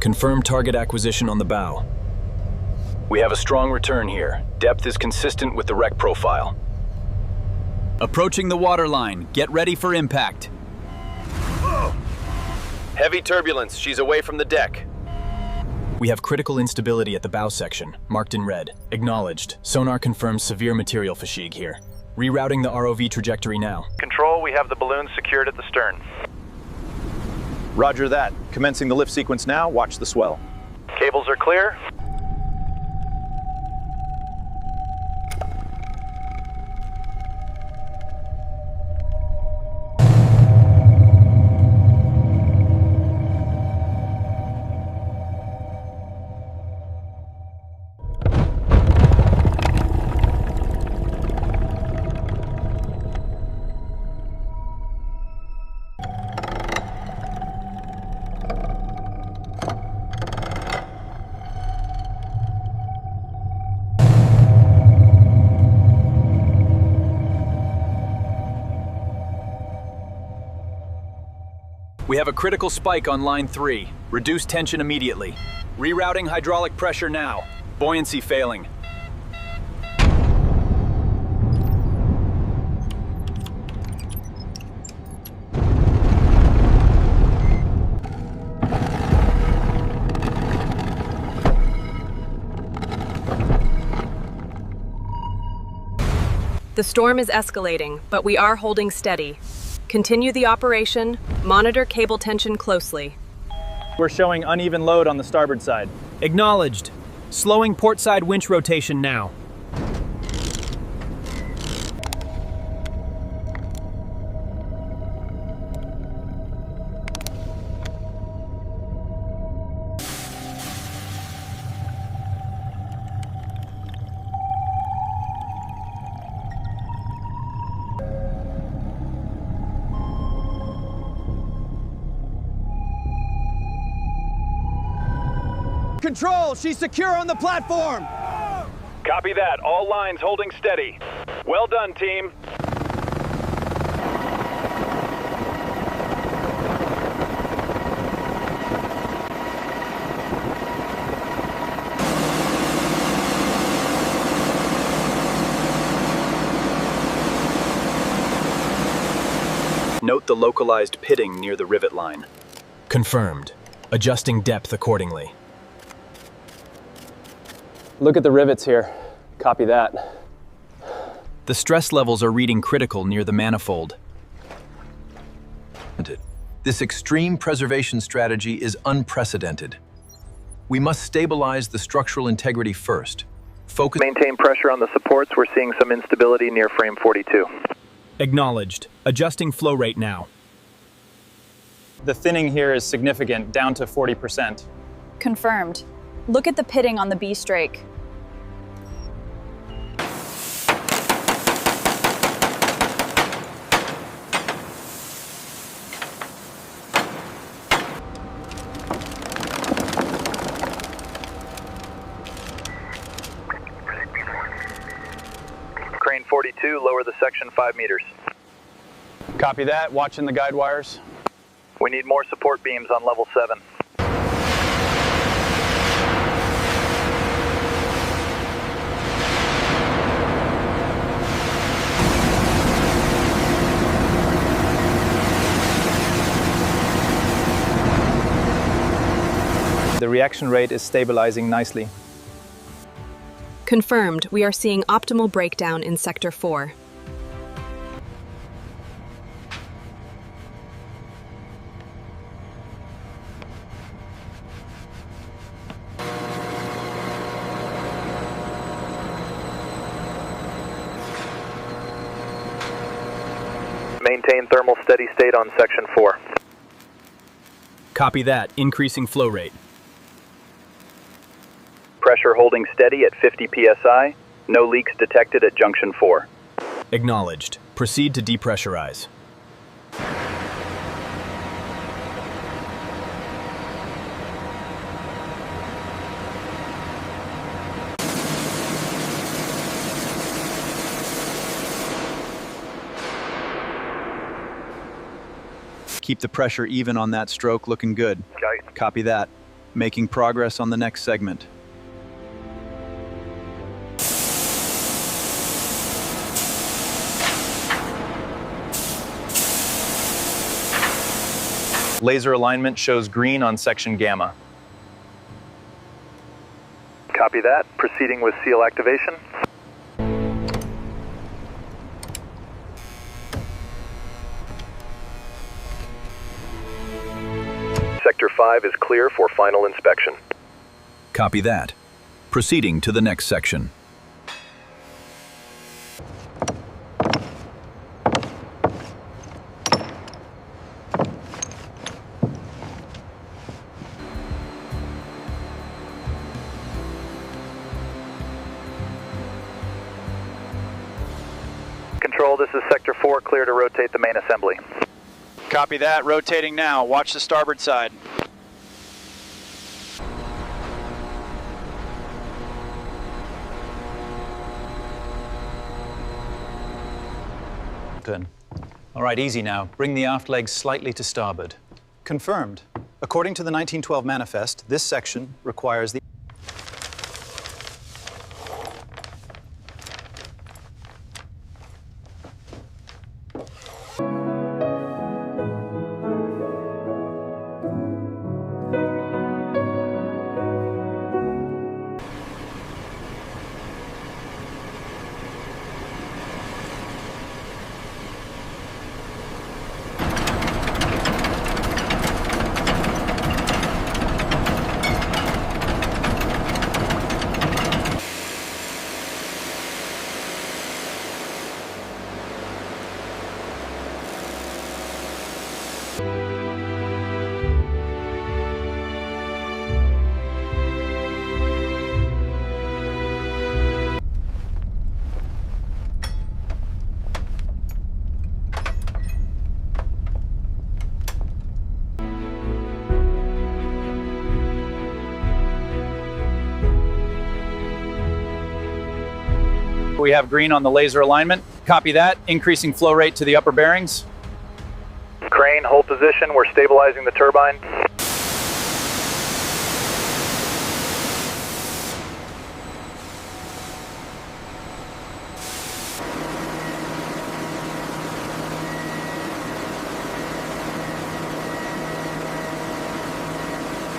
Confirm target acquisition on the bow. We have a strong return here. Depth is consistent with the wreck profile. Approaching the waterline. Get ready for impact. Heavy turbulence. She's away from the deck. We have critical instability at the bow section, marked in red. Acknowledged. Sonar confirms severe material fatigue here. Rerouting the ROV trajectory now. Control, we have the balloon secured at the stern. Roger that. Commencing the lift sequence now. Watch the swell. Cables are clear. We have a critical spike on line 3. Reduce tension immediately. Rerouting hydraulic pressure now. Buoyancy failing. The storm is escalating, but we are holding steady. Continue the operation, monitor cable tension closely. We're showing uneven load on the starboard side. Acknowledged. Slowing port side winch rotation now. Control, she's secure on the platform! Copy that. All lines holding steady. Well done, team. Note the localized pitting near the rivet line. Confirmed. Adjusting depth accordingly. Look at the rivets here. Copy that. The stress levels are reading critical near the manifold. This extreme preservation strategy is unprecedented. We must stabilize the structural integrity first. Maintain pressure on the supports. We're seeing some instability near frame 42. Acknowledged. Adjusting flow rate now. The thinning here is significant, down to 40%. Confirmed. Look at the pitting on the B strake. Crane 42, lower the section 5 meters. Copy that. Watching the guide wires. We need more support beams on level 7. The reaction rate is stabilizing nicely. Confirmed, we are seeing optimal breakdown in Sector 4. Maintain thermal steady state on section 4. Copy that. Increasing flow rate. Pressure holding steady at 50 psi. No leaks detected at junction 4. Acknowledged. Proceed to depressurize. Keep the pressure even on that stroke, looking good. Okay. Copy that. Making progress on the next segment. Laser alignment shows green on section gamma. Copy that. Proceeding with seal activation. Sector 5 is clear for final inspection. Copy that. Proceeding to the next section. Control, this is Sector 4, clear to rotate the main assembly. Copy that. Rotating now. Watch the starboard side. Good. All right, easy now. Bring the aft legs slightly to starboard. Confirmed. According to the 1912 manifest, this section requires the We have green on the laser alignment. Copy that. Increasing flow rate to the upper bearings. Crane, hold position. We're stabilizing the turbine.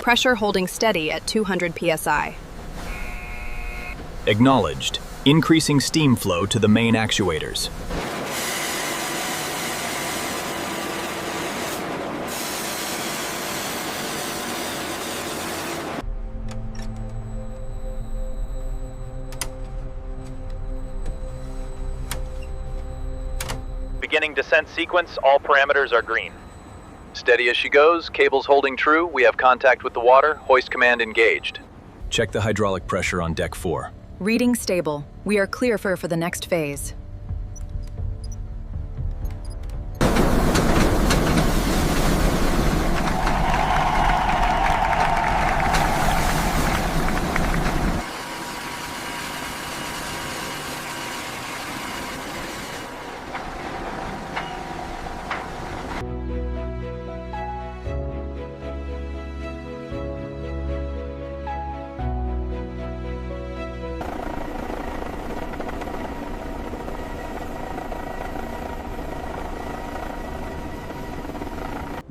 Pressure holding steady at 200 psi. Acknowledged. Increasing steam flow to the main actuators. Beginning descent sequence, all parameters are green. Steady as she goes, cables holding true, we have contact with the water, hoist command engaged. Check the hydraulic pressure on deck 4. Reading stable. We are clear for the next phase.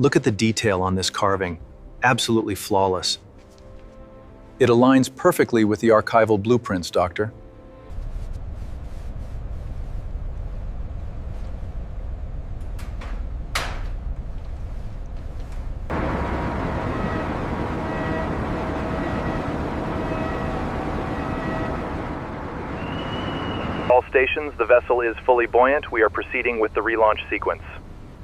Look at the detail on this carving. Absolutely flawless. It aligns perfectly with the archival blueprints, Doctor. All stations, the vessel is fully buoyant. We are proceeding with the relaunch sequence.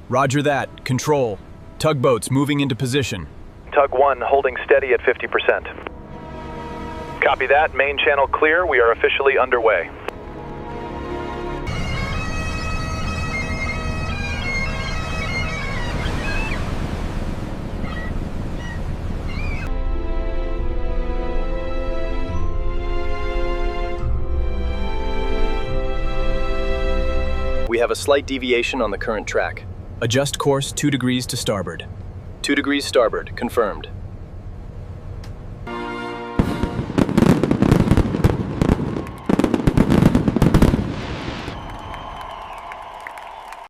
Roger that. Control. Tugboats moving into position. Tug 1 holding steady at 50%. Copy that. Main channel clear. We are officially underway. We have a slight deviation on the current track. Adjust course 2 degrees to starboard. 2 degrees starboard, confirmed.